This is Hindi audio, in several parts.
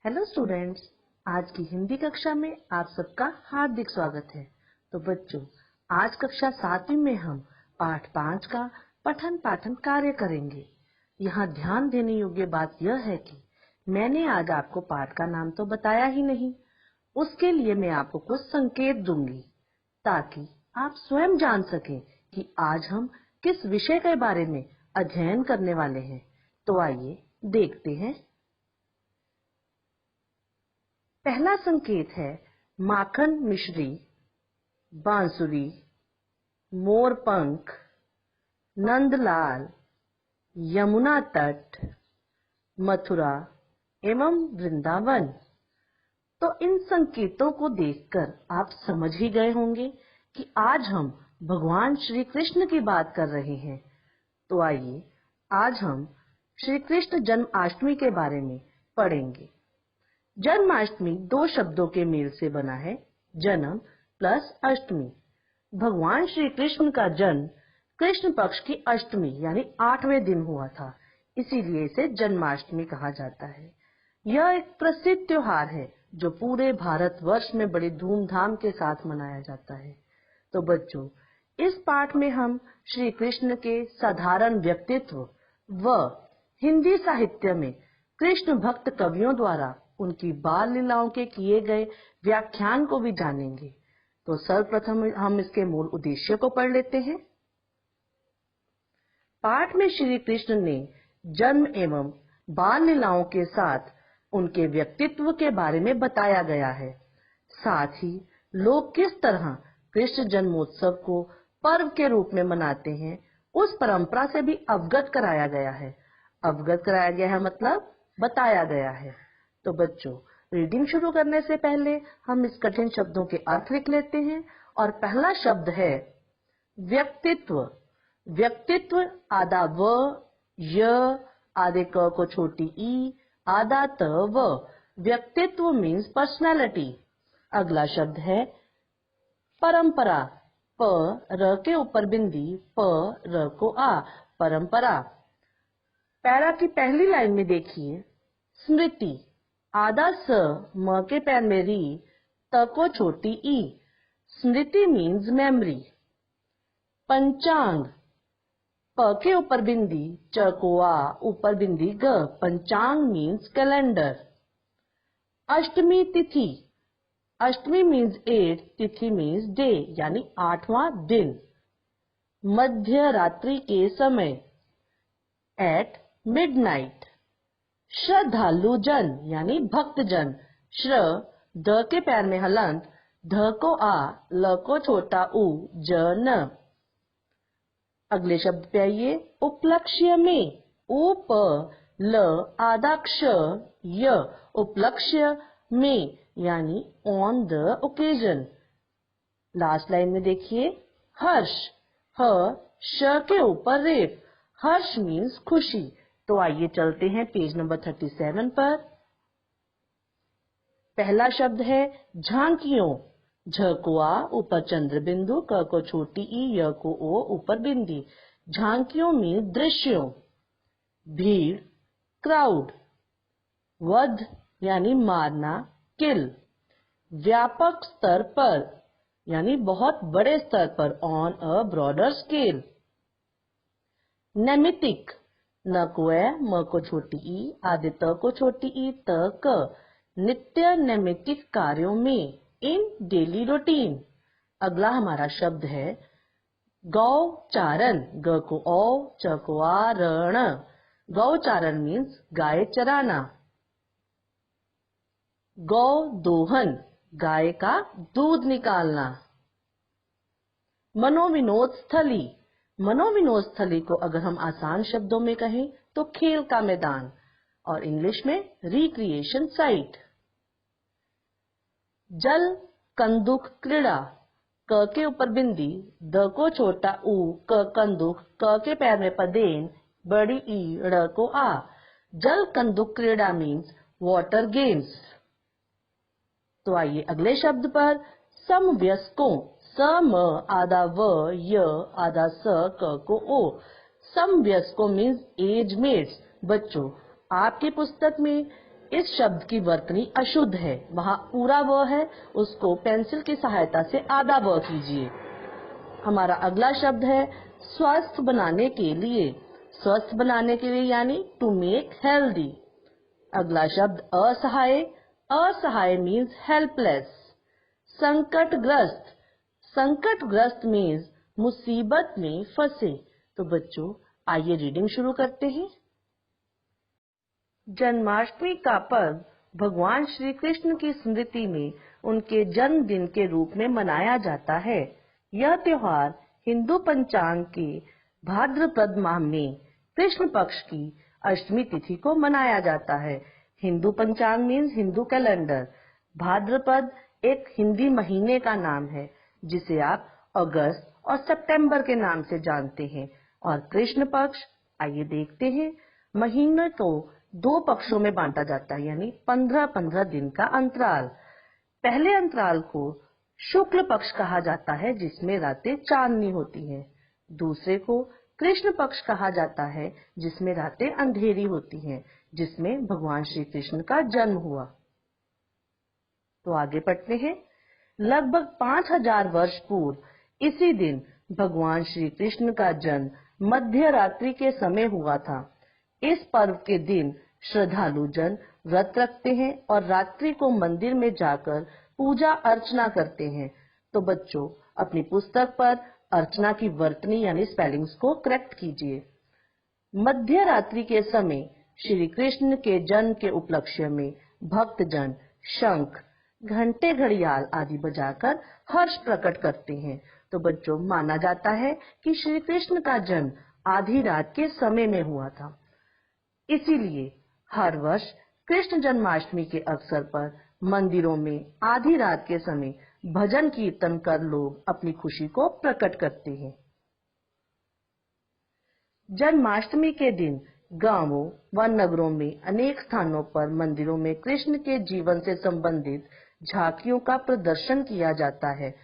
हेलो स्टूडेंट्स, आज की हिंदी कक्षा में आप सबका हार्दिक स्वागत है। तो बच्चों, आज कक्षा 7वीं में हम पाठ 5 का पठन पाठन कार्य करेंगे। यहाँ ध्यान देने योग्य बात यह है कि मैंने आज आपको पाठ का नाम तो बताया ही नहीं। उसके लिए मैं आपको कुछ संकेत दूंगी ताकि आप स्वयं जान सकें कि आज हम किस विषय के बारे में अध्ययन करने वाले हैं। तो आइए देखते हैं। पहला संकेत है माखन मिश्री, बांसुरी, मोरपंख, नंदलाल, यमुना तट, मथुरा एवं वृंदावन। तो इन संकेतों को देखकर आप समझ ही गए होंगे कि आज हम भगवान श्री कृष्ण की बात कर रहे हैं। तो आइए आज हम श्री कृष्ण जन्माष्टमी के बारे में पढ़ेंगे। जन्माष्टमी दो शब्दों के मेल से बना है, जन्म प्लस अष्टमी। भगवान श्री कृष्ण का जन्म कृष्ण पक्ष की अष्टमी यानी 8वें दिन हुआ था, इसीलिए इसे जन्माष्टमी कहा जाता है। यह एक प्रसिद्ध त्योहार है जो पूरे भारतवर्ष में बड़ी धूमधाम के साथ मनाया जाता है। तो बच्चों, इस पाठ में हम श्री कृष्ण के साधारण व्यक्तित्व व हिंदी साहित्य में कृष्ण भक्त कवियों द्वारा उनकी बाल लीलाओं के किए गए व्याख्यान को भी जानेंगे। तो सर्वप्रथम हम इसके मूल उद्देश्य को पढ़ लेते हैं। पाठ में श्री कृष्ण ने जन्म एवं बाल लीलाओं के साथ उनके व्यक्तित्व के बारे में बताया गया है। साथ ही लोग किस तरह कृष्ण जन्मोत्सव को पर्व के रूप में मनाते हैं, उस परंपरा से भी अवगत कराया गया है। अवगत कराया गया है मतलब बताया गया है। तो बच्चों, रीडिंग शुरू करने से पहले हम इस कठिन शब्दों के अर्थ लिख लेते हैं। और पहला शब्द है व्यक्तित्व। व्यक्तित्व आधा व, य, आधे क को छोटी ई, आधा त व। व्यक्तित्व मीन्स पर्सनालिटी। अगला शब्द है परंपरा। प र के ऊपर बिंदी, प र को आ, परंपरा। पैरा की पहली लाइन में देखिए, स्मृति। आधा स, म के पैर में री, त को छोटी ई। स्मृति मीन्स मेमोरी। पंचांग। प के ऊपर बिंदी, च को आ, ऊपर बिंदी ग, पंचांग मीन्स कैलेंडर। अष्टमी तिथि। अष्टमी मीन्स 8, तिथि मीन्स डे यानी 8वां दिन। मध्य रात्रि के समय, एट मिडनाइट। श्रद्धालु जन यानी भक्त जन। श्र द के पैर में हलंत, ध को आ, ल को छोटा उ, ज न। अगले शब्द पे आइए, उपलक्ष्य में। उ प ल आधा क्ष य, उपलक्ष्य में यानी on the occasion. Last line में देखिए, हर्ष। ह श के ऊपर रेप, हर्ष मीन्स खुशी। तो आइए चलते हैं पेज नंबर 37 पर। पहला शब्द है झांकियों। झ को आ, ऊपर चंद्र बिंदु, क को छोटी ई, य को ओ, ऊपर बिंदी। झांकियों मीन्स दृश्यों। भीड़ क्राउड। वध यानी मारना, किल। व्यापक स्तर पर यानी बहुत बड़े स्तर पर, ऑन अ ब्रॉडर स्केल। नैमितिक। न को ए, म को छोटी ई, आधे त को छोटी ई, त क। नित्य नैमितिक कार्यों में, इन डेली रूटीन। अगला हमारा शब्द है गौचारण। ग को औ, च को आ, रण। गौचारण मीन्स गाय चराना। गौ दोहन, गाय का दूध निकालना। मनोविनोद स्थली। मनोविनोद स्थली को अगर हम आसान शब्दों में कहें तो खेल का मैदान, और इंग्लिश में रिक्रिएशन साइट। जल कंदुक क्रीड़ा। क के ऊपर बिंदी, द को छोटा उ, क कंदुक, क के पैर में पदेन, बड़ी ई, ड़ को आ। जल कंदुक क्रीड़ा मीन्स वाटर गेम्स। तो आइए अगले शब्द पर, समवयस्कों। स म आधा व, य आधा स, क को ओ। समवयस्कों मीन्स एज मेट्स। बच्चों, आपकी पुस्तक में इस शब्द की वर्तनी अशुद्ध है, वहाँ पूरा व है, उसको पेंसिल की सहायता से आधा व कीजिए। हमारा अगला शब्द है स्वस्थ बनाने के लिए। स्वस्थ बनाने के लिए यानी टू मेक हेल्दी। अगला शब्द असहाय। असहाय मीन्स हेल्पलेस। संकटग्रस्त। संकटग्रस्त मीन्स मुसीबत में फंसे। तो बच्चों आइए रीडिंग शुरू करते हैं। जन्माष्टमी का पर्व भगवान श्री कृष्ण की स्मृति में उनके जन्मदिन के रूप में मनाया जाता है। यह त्योहार हिंदू पंचांग के भाद्रपद माह में कृष्ण पक्ष की अष्टमी तिथि को मनाया जाता है। हिंदू पंचांग मीन्स हिंदू कैलेंडर। भाद्रपद एक हिंदी महीने का नाम है जिसे आप अगस्त और सितंबर के नाम से जानते हैं। और कृष्ण पक्ष, आइए देखते हैं। महीने को 2 पक्षों में बांटा जाता है, यानी 15-15 दिन का अंतराल। पहले अंतराल को शुक्ल पक्ष कहा जाता है जिसमें रातें चांदनी होती हैं। दूसरे को कृष्ण पक्ष कहा जाता है जिसमें रातें अंधेरी होती हैं, जिसमें भगवान श्री कृष्ण का जन्म हुआ। तो आगे पढ़ते हैं। लगभग 5000 वर्ष पूर्व इसी दिन भगवान श्री कृष्ण का जन्म मध्य रात्रि के समय हुआ था। इस पर्व के दिन श्रद्धालु जन व्रत रखते हैं और रात्रि को मंदिर में जाकर पूजा अर्चना करते हैं। तो बच्चों अपनी पुस्तक पर अर्चना की वर्तनी यानी स्पेलिंग्स को करेक्ट कीजिए। मध्य रात्रि के समय श्री कृष्ण के जन्म के उपलक्ष्य में भक्तजन शंख, घंटे, घड़ियाल आदि बजाकर हर्ष प्रकट करते हैं। तो बच्चों माना जाता है कि श्री कृष्ण का जन्म आधी रात के समय में हुआ था। इसीलिए हर वर्ष कृष्ण जन्माष्टमी के अवसर पर मंदिरों में आधी रात के समय भजन कीर्तन कर लोग अपनी खुशी को प्रकट करते हैं। जन्माष्टमी के दिन गांवों व नगरों में अनेक स्थानों पर मंदिरों में कृष्ण के जीवन से संबंधित झांकियों का प्रदर्शन किया जाता है।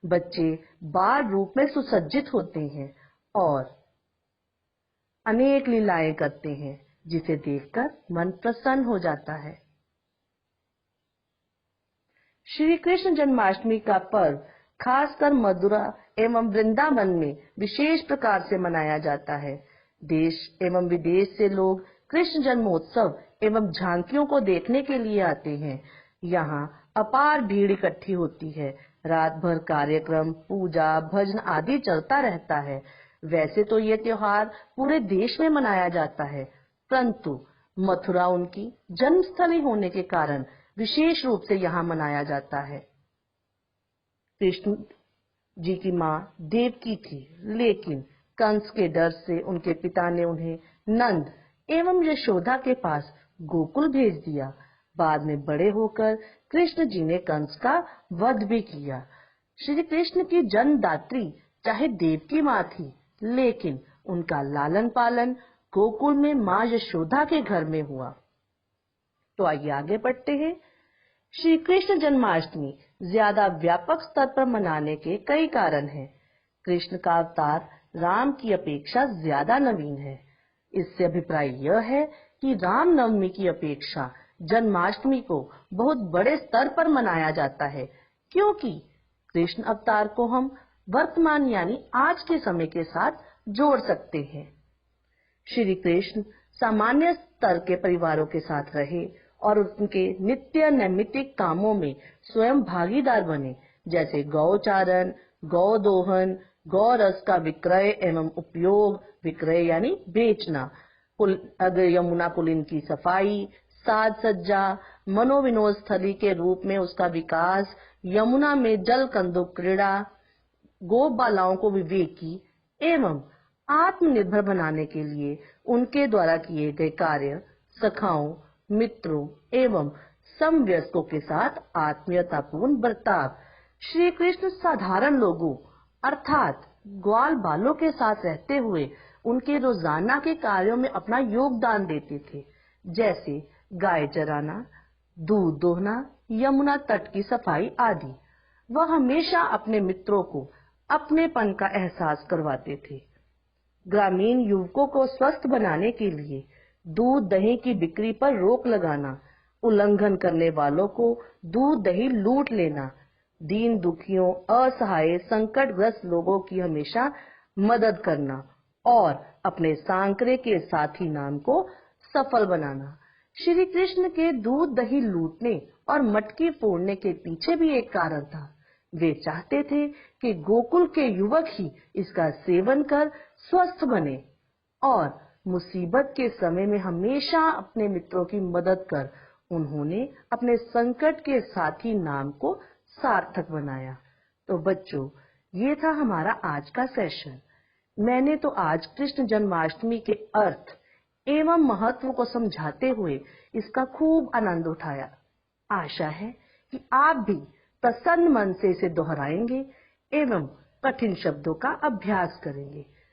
बच्चे बाल रूप में सुसज्जित होते हैं और अनेक लीलाएं करते हैं, जिसे देखकर मन प्रसन्न हो जाता है। श्री कृष्ण जन्माष्टमी का पर्व खासकर मथुरा एवं वृंदावन में विशेष प्रकार से मनाया जाता है। देश एवं विदेश से लोग कृष्ण जन्मोत्सव एवं झांकियों को देखने के लिए आते हैं। यहाँ अपार भीड़ इकट्ठी होती है। रात भर कार्यक्रम, पूजा, भजन आदि चलता रहता है। वैसे तो ये त्योहार पूरे देश में मनाया जाता है, परंतु मथुरा उनकी जन्मस्थली होने के कारण विशेष रूप से यहाँ मनाया जाता है। कृष्ण जी की माँ देवकी थी, लेकिन कंस के डर से उनके पिता ने उन्हें नंद एवं यशोदा के पास गोकुल भेज दिया। बाद में बड़े होकर कृष्ण जी ने कंस का वध भी किया। श्री कृष्ण की जन्मदात्री चाहे देवकी माँ थी, लेकिन उनका लालन पालन गोकुल में माँ यशोदा के घर में हुआ। तो आइए आगे बढ़ते हैं। श्री कृष्ण जन्माष्टमी ज्यादा व्यापक स्तर पर मनाने के कई कारण हैं। कृष्ण का अवतार राम की अपेक्षा ज्यादा नवीन है। इससे अभिप्राय यह है कि राम नवमी की अपेक्षा जन्माष्टमी को बहुत बड़े स्तर पर मनाया जाता है, क्योंकि कृष्ण अवतार को हम वर्तमान यानी आज के समय के साथ जोड़ सकते हैं। श्री कृष्ण सामान्य स्तर के परिवारों के साथ रहे और उनके नित्य नैमित्तिक कामों में स्वयं भागीदार बने, जैसे गौचारण, गौदोहन, गौरस का विक्रय एवं उपयोग, विक्रय यानी बेचना, यमुना पुलिन की सफाई, साज सज्जा, मनोविनोद स्थली के रूप में उसका विकास, यमुना में जल कंदुक क्रीड़ा, गो बालाओं को विवेकी एवं आत्मनिर्भर बनाने के लिए उनके द्वारा किए गए कार्य, सखाओं, मित्रों एवं समवयस्कों के साथ आत्मीयतापूर्ण बर्ताव। श्री कृष्ण साधारण लोगों अर्थात ग्वाल बालों के साथ रहते हुए उनके रोजाना के कार्यों में अपना योगदान देते थे, जैसे गाय चराना, दूध दोहना, यमुना तट की सफाई आदि। वह हमेशा अपने मित्रों को अपनेपन का एहसास करवाते थे। ग्रामीण युवकों को स्वस्थ बनाने के लिए दूध दही की बिक्री पर रोक लगाना, उल्लंघन करने वालों को दूध दही लूट लेना, दीन दुखियों, असहाय, संकटग्रस्त लोगों की हमेशा मदद करना और अपने सांकरे के साथी नाम को सफल बनाना। श्री कृष्ण के दूध दही लूटने और मटकी फोड़ने के पीछे भी एक कारण था। वे चाहते थे कि गोकुल के युवक ही इसका सेवन कर स्वस्थ बने और मुसीबत के समय में हमेशा अपने मित्रों की मदद कर उन्होंने अपने संकट के साथी नाम को सार्थक बनाया। तो बच्चों, ये था हमारा आज का सेशन। मैंने तो आज कृष्ण जन्माष्टमी के अर्थ एवं महत्व को समझाते हुए इसका खूब आनंद उठाया। आशा है कि आप भी प्रसन्न मन से इसे दोहराएंगे एवं कठिन शब्दों का अभ्यास करेंगे।